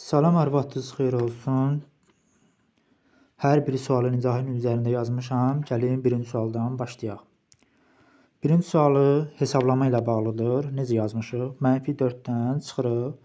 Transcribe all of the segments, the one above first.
Salam, hər vaxtınız xeyir olsun. Hər bir sualın izahının üzərində yazmışam. Gəlin birinci sualdan başlayaq. Birinci sualı hesablama ilə bağlıdır. Necə yazmışıq? -4-dən çıxırıq.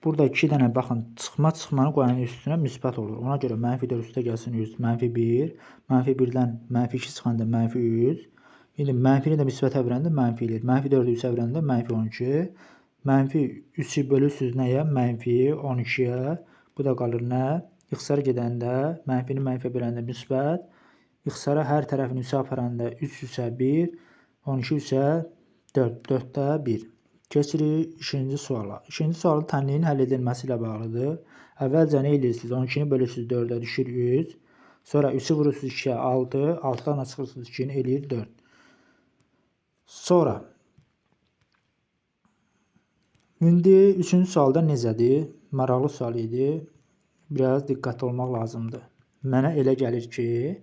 Burada 2 dənə baxın, çıxmanı qoyanın üstünə müsbət olur. Ona görə -4 üstə gəlsin 100, -1, -1-dən -2 çıxanda -100. İndi mənfini də müsbətə verəndə mənfi eləyir. -4-ü 3-ə verəndə -12. -3-ü bölürsünüz nəyə? -12-yə. Bu da qalır nə? İxtisara gedəndə mənfini mənfiyə böləndə müsbət. İxtisara hər tərəfini 3-ə aparanda 3 3-ə 1, 12 3-ə 4, 4-də 1. Keçirik ikinci suala. İkinci sualı tənliyin həll edilməsi ilə bağlıdır. Əvvəlcə nə edirsiniz? 12-ni bölürsünüz 4-ə düşür 100. Sonra 3-ü vurursunuz 2-yə 6, 6-dan çıxırsınız 2-ni eləyir 4. Sonra indi üçüncü sualda necədir? Maraqlı sual idi. Biraz diqqətli olmaq lazımdır. Mənə elə gəlir ki,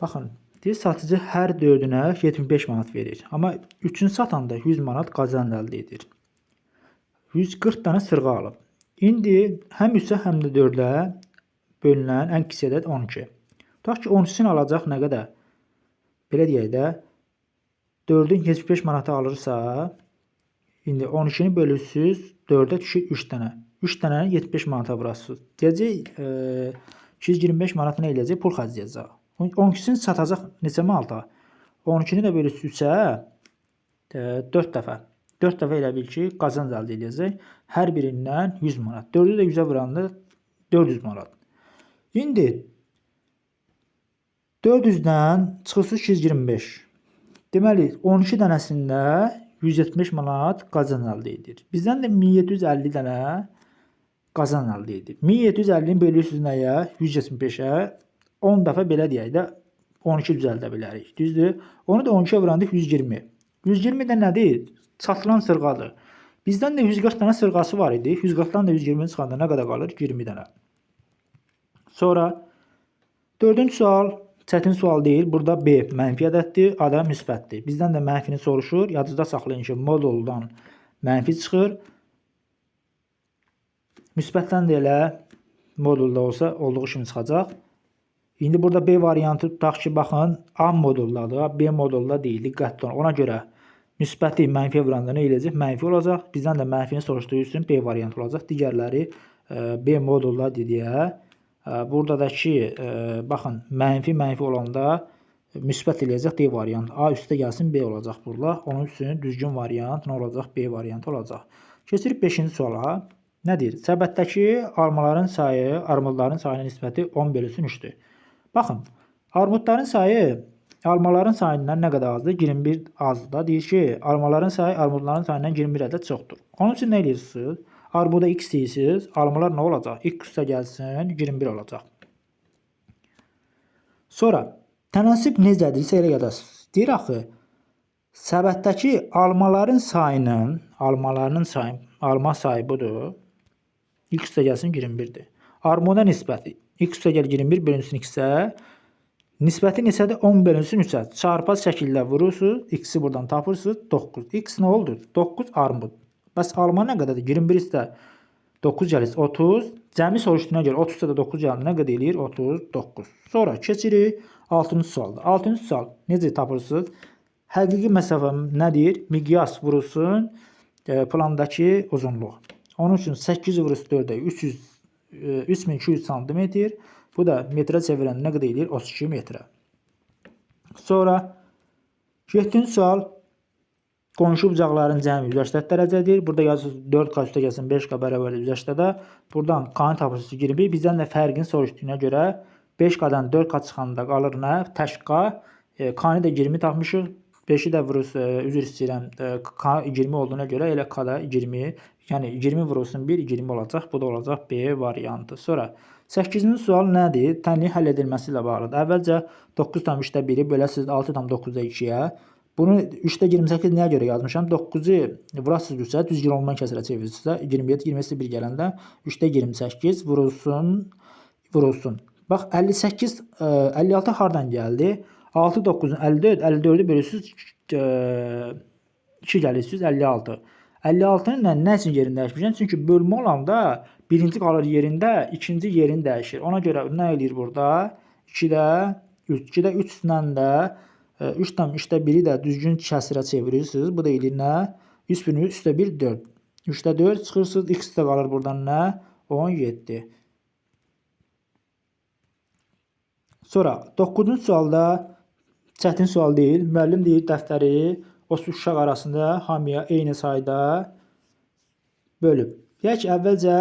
baxın, satıcı hər 4-ünə 75 manat verir. Amma 3-ünü satanda 100 manat qazanc əldə edir. 140 dənə sırğa alıb. İndi həm 3-ə, həm də 4-ə bölünən ən kiçik ədəd 12. Tutaq ki, 12-sini alacaq nə qədər? Belə deyək də, 4-ün 75 manatı alırsa, indi 12-ni bölürsünüz, 4-ə düşür 3 dənə. 3 dənəni 75 manata vurasınız. Deyəcək, 225 manatı nə eləyəcək? Pul xərcləyəcək. 12-sini satacaq neçə manata? 12-ni də bölürsünüz 3-ə 4 dəfə. 4 dəfə elə bil ki, qazanc əldə edəcək. Hər birindən 100 manat. 4-ü də 100-ə vuranda 400 manat. İndi 400-dən çıxırsınız 225. Deməli, 12 dənəsində 170 manat qazanc əldə edir. Bizdən də 1750 dənə qazanc əldə edir. 1750-ni bölürsünüz nəyə? 175-ə. 10 dəfə belə deyək də 12 düzəldə bilərik. Düzdür? Onu da 12-yə vuranda 120. 120 də nədir? Satılan sırğadır. Bizdən də 140 dənə sırğası var idi. 140-dan da 120-ni çıxanda nə qədər qalır? 20 dənə. Sonra 4-cü sual çətin sual deyil. Burada B mənfi ədəddir, A da müsbətdir. Bizdən də mənfini soruşur. Yadınızda saxlayın ki, moduldan mənfi çıxır. Müsbətdən də elə modulda olsa olduğu kimi çıxacaq. İndi burada B variantı tutaq ki, baxın, A moduldadır, B modulda deyil. Diqqətli olun. Ona görə müsbəti mənfiyə vuranda nə eləyəcək? Mənfi olacaq. Bizdən də mənfini soruşduğu üçün B variantı olacaq. Digərləri B modulda deyə. Burada da ki, baxın, mənfi olanda müsbət eləyəcək D variantı. A üstə gəlsin B olacaq burada. Onun üçün düzgün variant nə olacaq? B variantı olacaq. Keçirib 5-ci suala. Nədir? Səbətdəki armaların sayı, armudların sayına nisbəti 10/3-dür. Baxın, armudların sayı almaların sayından nə qədər azdır? 21 azdır da. Deyir ki, almaların sayı armudların sayından 21 ədəd çoxdur. Onun üçün nə edirsiniz? Armuda x deyirsiniz, almalar nə olacaq? X üstə gəlsin, 21 olacaq. Sonra, tənasib necədir? Elə yadasınız. Deyir axı, səbətdəki almaların sayının, alma sayı budur. X üstə gəlsin 21-dir. Armuda nisbəti. X üstə gəl 21 bölünsün x-ə. Nisbəti neçədir? 10/3-ə. Çarpaz şəkildə vurursunuz. X-i buradan tapırsınız. 9. X nə oldu? 9 armud. Bəs alma nə qədərdir? 21 üstə 9 gəlir 30. Cəmi soruşduğuna görə 30 üstə də 9 gəlir. Nə qədər eləyir? 39. Sonra keçirik 6-cı sualda. 6-cı sual necə tapırsınız? Həqiqi məsafə nədir? Miqyas vurulsun plandakı uzunluq. Onun üçün 8 vurulsun 4-ə 3200 cm. Bu da metrə çevirəndə nə qədər eləyir? 32 metrə. Sonra 7-ci sual qonşu bucaqların cəmi 180 dərəcədir. Burada yazırsınız 4K üstə gəlsin 5K bərabər 180-də. Buradan K-nı tapırsınız 21. Bizdən də fərqini soruşduğuna görə 5K-dan 4K çıxanda qalır nə? Tək K. K-nı da 20 tapmışıq. 5-i də vurursunuz, üzr istəyirəm, K 20 olduğuna görə elə K da 20. Yəni 20 vurulsun 1, 20 olacaq. Bu da olacaq B variantı. Sonra 8-ci sual nədir? Tənliyin həll edilməsi ilə bağlıdır. Əvvəlcə 9/3-də 1-i böləsiniz 6/9-da 2-yə. Bunu 3-də 28 nəyə görə yazmışam? 9-u vurasınız 3-ə, düzgün olmayan kəsrə çevirirsiniz. 27, 28 1 gələndə 3-də 28 vurulsun. Bax 58, 56 hardan gəldi? 6, 9, 54, 54-ü bölürsünüz 2 gəlirsiniz 56. 56-nı nə üçün yerini dəyişmişəm? Çünki bölmə olanda birinci qalır yerində, ikinci yerini dəyişir. Ona görə nə eləyir burada? 2-də 3, 2-də 3-lə də 3'də 1'i də düzgün kəsrə çevirirsiniz. Bu da eləyir nə? 3 bölü 3'də 1 4. 3'də 4 çıxırsınız. X də qalır buradan nə? 17. Sonra 9-cu sualda çətin sual deyil. Müəllim deyir dəftəri 30 uşaq arasında hamıya eyni sayda bölüb. Deyək ki, əvvəlcə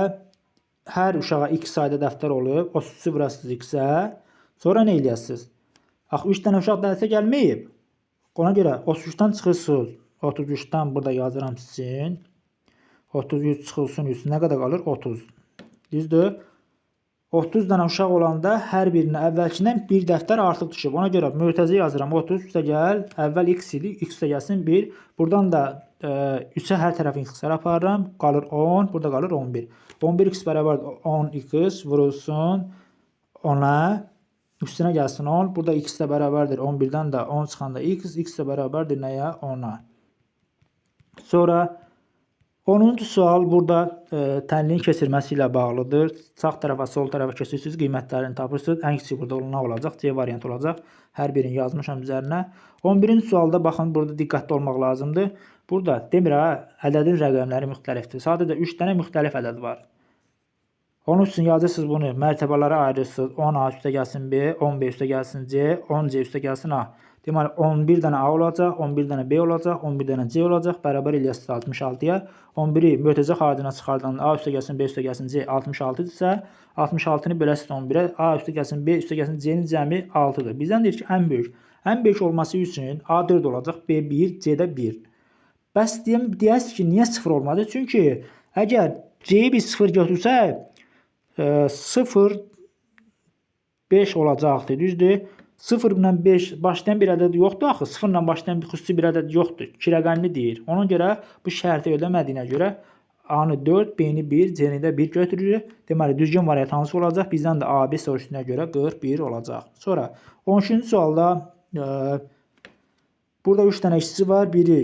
hər uşağa x sayda dəftər olub. 30-u vurasınız x-ə. Sonra nə eləyəsiniz? Axı 3 dənə uşaq dərsə gəlməyib. Ona görə 33-dən çıxırsınız. 33-dən burada yazıram sizin. 33 çıxılsın üstü nə qədər qalır? 30. Düzdür? 30 dənə uşaq olanda hər birinə əvvəlkindən bir dəftər artıq düşüb. Ona görə mötərizə yazıram. 30 üstə gəl. Əvvəl x idi. X üstə gəlsin 1. Buradan da 3-ə hər tərəfin x-ləri aparıram. Qalır 10. Burada qalır 11. 11x bərabər 10x vurulsun 10-a. Üstünə gəlsin 10. Burada x də bərabərdir 11-dən də 10 çıxanda x. X də bərabərdir nəyə? 10-a. Sonra 10-cu sual burada tənliyin keçirməsi ilə bağlıdır. Sağ tərəfə, sol tərəfə keçirsiniz, qiymətlərini tapırsınız. Ən kiçik burada olan olacaq, C variantı olacaq. Hər birini yazmışam üzərinə. 11-ci sualda baxın, burada diqqətli olmaq lazımdır. Burada demir ha, ədədin rəqəmləri müxtəlifdir. Sadəcə 3 dənə müxtəlif ədəd var. Onun üçün yazırsınız bunu, mərtəbələrə ayırırsınız. 10A üstə gəlsin B, 10B üstə gəlsin C, 10C üstə gəlsin A. Deməli 11 dənə A olacaq, 11 dənə B olacaq, 11 dənə C olacaq. Bərabər eləyəsiniz 66-ya. 11-i mötərizə xaricində çıxardan A üstə gəlsin, B üstə gəlsin, C 66-dırsa, 66-nı böləsiniz 11-ə, A üstə gəlsin, B üstə gəlsin, C-nin cəmi 6-dır. Bizdən deyir ki, ən böyük. Ən böyük olması üçün A 4 olacaq, B 1, C də 1. Bəs deyəsiniz ki, niyə 0 olmadı? Çünki əgər C-yi biz 0 götürsək, 0 5 olacaqdır, düzdür? 0 ilə 5 başlayan bir ədəd yoxdur axı. 0 ilə başlayan bir xüsusi bir ədəd yoxdur. 2 rəqəmli deyir. Ona görə bu şərti ödəmədiyinə görə A-nı 4, B-ni 1, C-ni də 1 götürürük. Deməli düzgün variant hansı olacaq? Bizdən də A-B soruşduğuna görə 41 olacaq. Sonra 13-cü sualda burada 3 dənə işçi var. Biri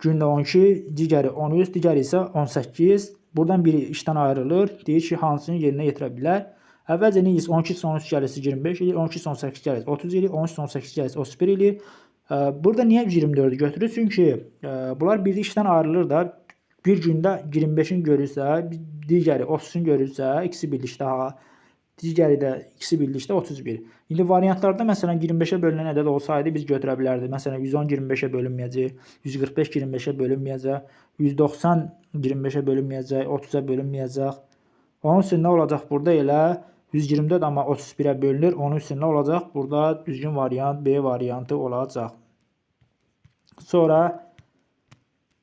gündə 12, digəri 13, digəri isə 18. Buradan biri işdən ayrılır. Deyir ki, hansını yerinə yetirə bilər? Əvvəlcə neyiz? 12 13 gəlirsə 25 edir, 12 18 gəlirsə 30 edir, 13 18 gəlirsə 31 edir. Burada niyə 24-ü götürür? Çünki bunlar biri işdən ayrılır da. Bir gündə 25-in görürsə, digəri 30-un görürsə, ikisi birlikdə ha. Digəri də ikisi birlikdə 31. İndi variantlarda məsələn 25-ə bölünən ədəd olsaydı biz götürə bilərdik. Məsələn 110 25-ə bölünməyəcək, 145 25-ə bölünməyəcək, 190 25-ə bölünməyəcək, 30-a bölünməyəcək. Onun üçün nə olacaq burada elə 124 amma 31-ə bölünür. Onun üçün nə olacaq? Burada düzgün variant B variantı olacaq. Sonra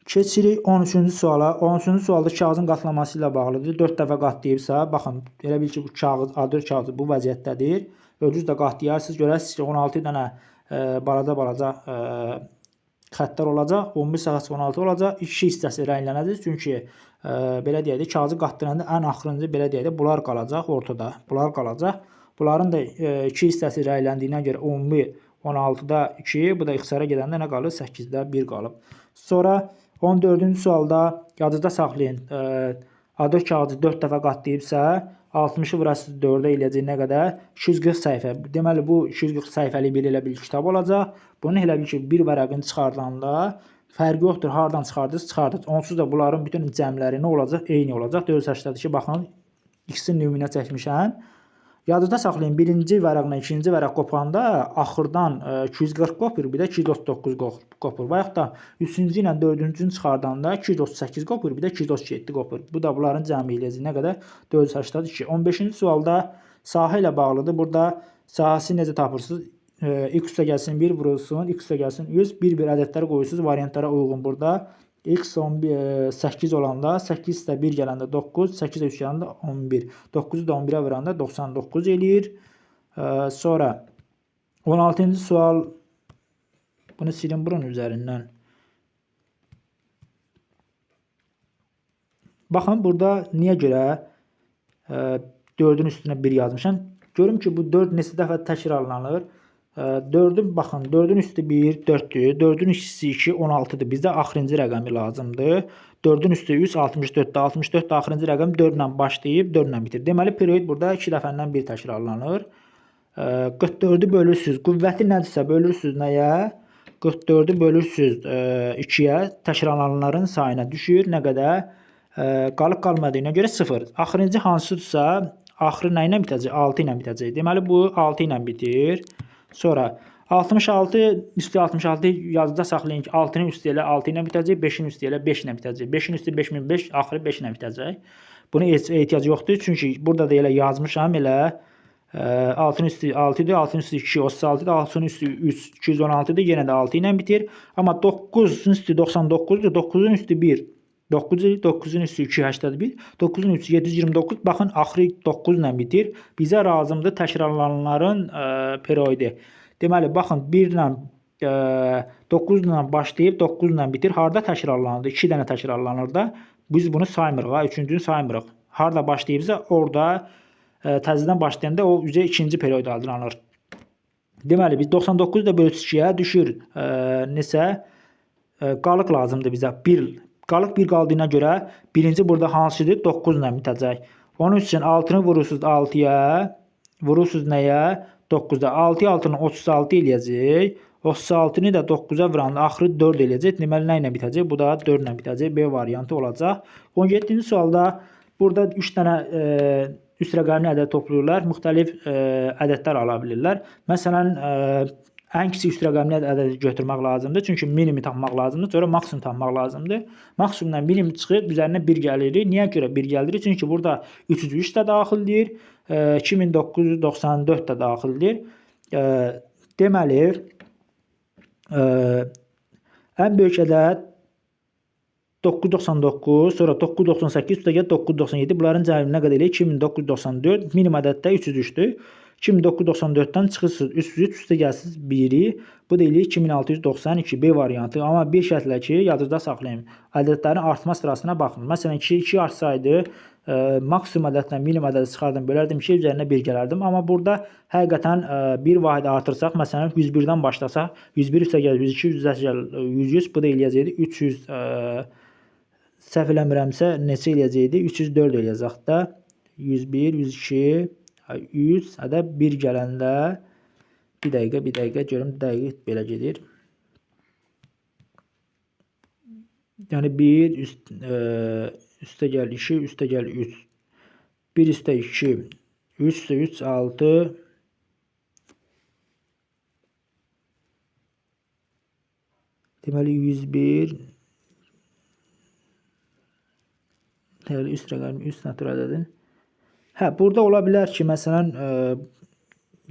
keçirik 13-cü suala. 13-cü sualda kağızın qatlaması ilə bağlıdır. 4 dəfə qatlayıbsa, baxın, elə bil ki, bu kağız, A4 kağızı bu vəziyyətdədir. Özünüz də qatlayarsınız. Görəsiniz ki, 16 dənə balaca xəttlər olacaq. 11 səhəsi 16 olacaq. İki hissəsi rənglənəcək. Çünki belə deyək də, kağızı qatdıranda ən axırıncı belə deyək də, bunlar qalacaq ortada. Bunlar qalacaq. Bunların da iki hissəsi rəngləndiyinə görə ümumi 16-da 2, bu da ixtisara gedəndə nə qalır? 8-də 1 qalıb. Sonra 14-cü sualda yadınızda saxlayın. A4 kağızı 4 dəfə qatlayıbsa, 60-ı vurasınız 4-ə eləyəcək nə qədər? 240 səhifə. Deməli, bu 240 səhifəli bir elə bir kitab olacaq. Bunu elə bil ki, bir vərəqini çıxardanda fərqi yoxdur. Hardan çıxardınız? Çıxardınız. Onsuz da bunların bütün cəmləri nə olacaq? Eyni olacaq. 482, ki, baxın, ikisini nümunə çəkmişəm. Yadınızda saxlayın, birinci vərəqlə ikinci vərəq qopanda axırdan 240 qopur, bir də 239 qopur. Və yaxud da üçüncü ilə dördüncünü çıxardanda 238 qopur, bir də 237 qopur. Bu da bunların cəmi eləyəcək nə qədər? 482. 15-ci sualda sahə ilə bağlıdır. Burada sahəsi necə tapırsınız? X üstə gəlsin 1 vurulsun, x üstə gəlsin 100. Bir ədədləri qoyursunuz variantlara uyğun burada. X 8 olanda, 8 üstə 1 gələndə 9, 8 də 3 gələndə 11. 9-u da 11-ə vuranda 99 eləyir. Sonra 16-cı sual, bunu silin bunun üzərindən. Baxın, burada niyə görə 4-ün üstünə 1 yazmışam? Görüm ki, bu 4 neçə dəfə təkrarlanır. 4'ün baxın, 4'ün üstü 1, 4'dür. 4'ün üstü 2, 16'dır. Bizdə axırıncı rəqəmi lazımdır. 4'ün üstü 100, 64'dür. 64 də axırıncı rəqəm 4 ilə başlayıb 4 ilə bitir. Deməli, period burada 2 dəfəndən 1 təkrarlanır. 44'ü bölürsüz. Qüvvəti nədirsə bölürsüz nəyə? 44'ü bölürsüz 2'yə. Təkrarlananların sayına düşür. Nə qədər? Qalıb qalmadığına görə 0. Axırıncı hansıdırsa, axırı nə ilə bitəcək? 6 ilə bitəcək. Deməli, bu 6 ilə bitir. Sonra 66 üstü 66 yazıda saxlayın ki 6'nın üstü ilə 6 ilə bitəcək, 5'in üstü ilə 5 ilə bitəcək. 5'in üstü 5005, axırı 5 ilə bitəcək. Buna ehtiyac yoxdur. Çünki burada da elə yazmışam elə 6'nın üstü 6'dır, 6'nın üstü 2, 36'dır, 6'nın üstü 3, 216'dır. Yenə də 6 ilə bitir. Amma 9'un üstü 99'dur, 9'un üstü 1. 9'un üstü 281, 9'un üstü 729. Baxın, axırı 9 ilə bitir. Bizə lazımdır təkrarlananların periodu. Deməli, baxın, 1 ilə 9 ilə başlayıb 9 ilə bitir. Harda təkrarlanır? 2 dənə təkrarlanır da. Biz bunu saymırıq, üçüncünü saymırıq. Harda başlayıbsa, orada təzədən başlayanda o üzə ikinci period adlanır. Deməli, biz 99 da bölüsü 2-yə düşür. Neçə? Qalıq lazımdır bizə. 1. Qalıq 1 qaldığına görə birinci burada hansıdır? 9 ilə bitəcək. Onun üçün 6'nı vurursunuz 6'ya. Vurursunuz nəyə? 9'da. 6'ya 6'nı 36 eləyəcək. 36'nı da 9'a vuranda axırı 4 eləyəcək. Deməli, nə ilə bitəcək? Bu da 4 ilə bitəcək. B variantı olacaq. 17-ci sualda burada 3 dənə üst rəqəmli ədəd toplayırlar. Müxtəlif ədədlər ala bilirlər. Məsələn, ən kiçik üst rəqəmli ədədi götürmək lazımdır. Çünki minimi tapmaq lazımdır. Sonra maksimum tapmaq lazımdır. Maksimumdan minimum çıxır, üzərinə 1 gəlirik. Niyə görə 1 gəlirik? Çünki burada 303 də daxildir. 2994 də daxildir. Deməli, ən böyük ədəd 999, sonra 998, üstəgəl 997. Bunların cəmi nə qədər eləyir? 2994. Minimum ədəd də 303-dür. 2994'ten çıxırsınız 303, üstə gəlsiniz 1'i. Bu da eləyir 2692 B variantı. Amma bir şərtlə ki, yadınızda saxlayın. Ədədlərin artma sırasına baxın. Məsələn, 2 artsaydı, maksimum ədədlə minimum ədədi çıxardım, bölərdim 2, üzərinə 1 gələrdim. Amma burada həqiqətən bir vahid artırsaq, məsələn 101'dən başlasaq, 101 üstə gəlir 102, 100, bu da eləyəcəkdi 300, səhv eləmirəmsə neçə eləyəcəkdi? 304 eləyəcək də. 101, 102, 100 ədəd 1 gələndə bir dəqiqə görüm dəqiq belə gedir. Yəni 1 üstə gəl 2, üstə gəl 3. 1 üstə 2, 3 üstə 3, 6. Deməli 101. Deməli üst rəqəm, üst natural ədədin. Hə, burada ola bilər ki, məsələn,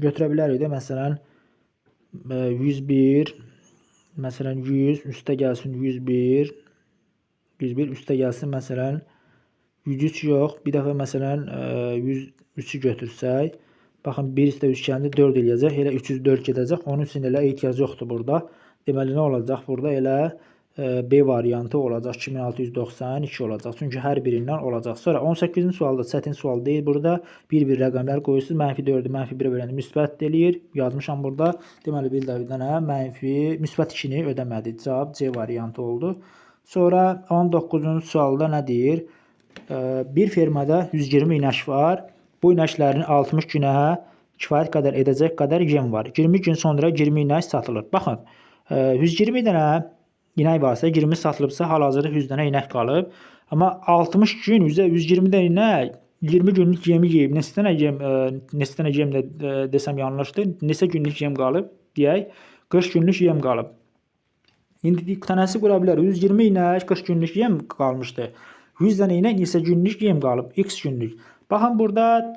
götürə bilərik də, məsələn, 101, məsələn, 100, üstə gəlsin 101, 101, üstə gəlsin, məsələn, 103 yox, bir dəfə, məsələn, 103'ü götürsək, baxın, 1 üstə 3 gəlində 4 eləyəcək, elə 304 gedəcək, onun üçün elə ehtiyac yoxdur burada. Deməli, nə olacaq burada? Elə B variantı olacaq, 2692 olacaq. Çünki hər birindən olacaq. Sonra 18-ci sualda çətin sual deyil. Burada bir-bir rəqəmlər qoyursunuz. -4'ü -1'ə böləndə müsbət eləyir. Yazmışam burada. Deməli, bir dənə müsbət 2'ni ödəmədi. Cavab C variantı oldu. Sonra 19-cu sualda nə deyir? Bir fermada 120 inək var. Bu inəklərin 60 günə kifayət qədər edəcək qədər yem var. 20 gün sonra 20 inək satılır. Baxın, 120 dənə inək varsa, 20 satılıbsa, hal-hazırda 100 dənə inək qalıb. Amma 60 gün üzə 120 dənə inək 20 günlük yemi yeyib. Neçə dənə yem desəm yanlışdır. Neçə günlük yem qalıb? Deyək, 40 günlük yem qalıb. İndi tənəsi qura bilər. 120 inək 40 günlük yem qalmışdı. 100 dənə inək neçə günlük yem qalıb? X günlük. Baxın, burada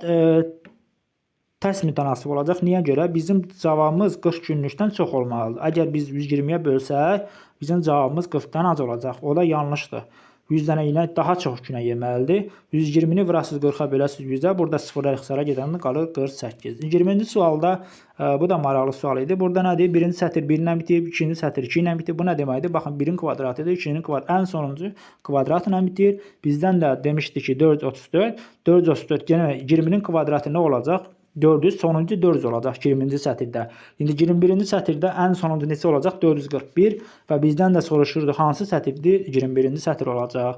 tərs mütənasib olacaq. Niyə görə? Bizim cavabımız 40 günlükdən çox olmalıdır. Əgər biz 120'yə bölsək, bizim cavabımız 40'dan az olacaq. O da yanlışdır. 100 dənə inək daha çox günə yeməlidir. 120'ni vurasınız 40'a böləsiniz 100'ə. Burada sıfırlar ixtisara gedəndə qalır 48. 20-ci sualda bu da maraqlı sual idi. Burada nədir? Birinci sətir 1 ilə bitib, ikinci sətir 2 ilə bitib. Bu nə deməkdir? Baxın, 1'in kvadratıdır, 2'nin kvadratı. Ən sonuncu kvadrat ilə bitir. Bizdən də demişdi ki 434. 434 yenə 20'nin kvadratı nə olacaq? 400, sonuncu 400 olacaq 20-ci sətirdə. İndi 21-ci sətirdə ən sonuncu neçə olacaq? 441 və bizdən də soruşurdu hansı sətirdir? 21-ci sətir olacaq.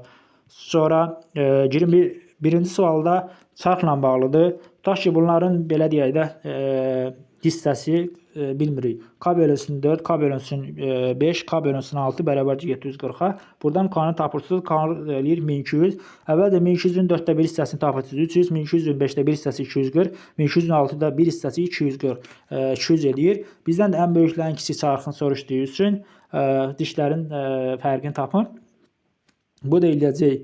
Sonra 21-ci sualda çarxla bağlıdır. Tutaq ki, bunların belə deyək də hissəsi bilmirik. K bölünsün 4, K bölünsün 5, K bölünsün 6 bərabərdir 740-a. Buradan K-nı tapırsınız. K eləyir 1200. Əvvəlcə 1200-ün 4də 1 hissəsini tapırsınız 300, 1200-ün 5də 1 hissəsi 240, 1200-ün 6da 1 hissəsi 240, 200 eləyir. Bizdən də ən böyüklərin kiçik çarxını soruşduğu üçün dişlərin fərqini tapın. Bu da eləyəcək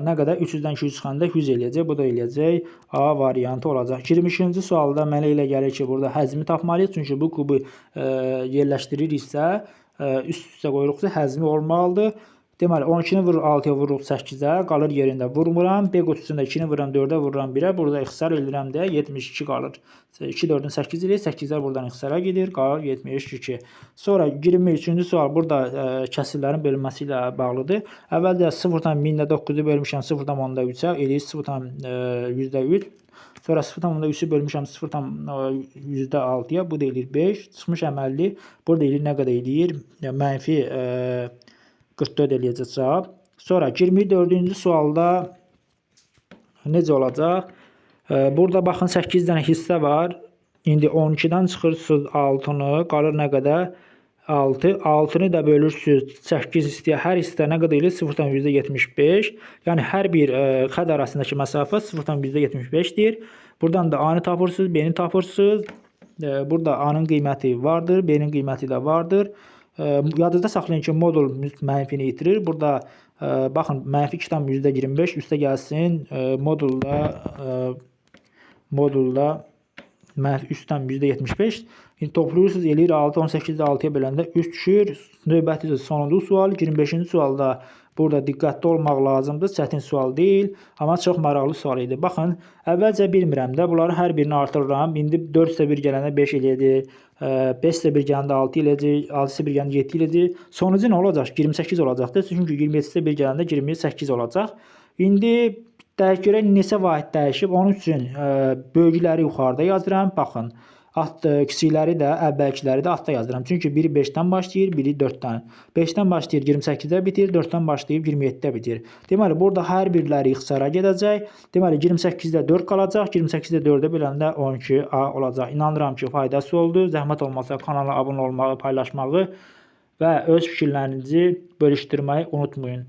nə qədər? 300-dən 200 çıxanda 100 eləyəcək. Bu da eləyəcək A variantı olacaq. 22-ci sualda mənə elə gəlir ki, burada həzmi tapmalıyıq. Çünki bu kubu yerləşdiririksə, üst-üstə qoyuruqsa həzmi olmalıdır. Deməli, 12-ni vurur 6-ya vururuq 8-ə, qalır yerində vurmuram. B qutusunda 2-ni vururam 4-ə, vururam 1-ə. Burada ixtisar edirəm də 72 qalır. 2 4-ün 8 ilə 8-lər buradan ixtisara gedir, qalır 72. Sonra 23-cü sual burada kəsirlərin bölünməsi ilə bağlıdır. Əvvəlcə 0-dan 1000-9-u bölmüşəm 0,3-ə, eləyir 0,3. Sonra 0,3-ü bölmüşəm 0,6-ya, bu da eləyir 5. Çıxmış əməlli, burada eləyir nə qədər eləyir? Mənfi 44 eləyəcək cavab. Sonra 24-cü sualda necə olacaq? Burada baxın 8 dənə hissə var. İndi 12-dən çıxırsınız 6-nı, qalır nə qədər? 6. 6-nı da bölürsünüz 8 hissəyə. Hər hissə nə qədər eləyir? 0,75. Yəni hər bir xətt arasındakı məsafə 0,75-dir. Buradan da A-nı tapırsınız, B-ni tapırsınız. Burada A-nın qiyməti vardır, B-nin qiyməti də vardır. Yadınızda saxlayın ki, modul mənfini itirir. Burada baxın, mənfi 2,25 üstə gəlsin. Modulda mənfi üstdən %75. İndi toplayırsınız, eləyir 6, 18-də 6-ya böləndə 3 düşür. Növbəti sonuncu sual, 25-ci sualda burada diqqətli olmaq lazımdır. Çətin sual deyil, amma çox maraqlı sual idi. Baxın, əvvəlcə bilmirəm də, bunları hər birini artırıram. İndi 4 üstə 1 gələndə 5 eləyəcək, 5 üstə 1 gələndə 6 eləyəcək, 6 üstə 1 gələndə 7 eləyəcək. Sonucu nə olacaq? 28 olacaqdır. Çünki 27 üstə 1 gələndə 28 olacaq. İndi görək neçə vahid dəyişib. Onun üçün böyükləri yuxarıda yazıram. Baxın. Kiçikləri də, əvvəlkiləri də altda yazıram. Çünki biri 5-dən başlayır, biri 4-dən. 5-dən başlayır 28-də bitir, 4-dən başlayıb 27-də bitir. Deməli, burada hər birləri ixtisara gedəcək. Deməli, 28-də 4 qalacaq, 28-də 4-ə böləndə 12A olacaq. İnanıram ki, faydası oldu. Zəhmət olmasa kanala abunə olmağı, paylaşmağı və öz fikirlərinizi bölüşdürməyi unutmayın.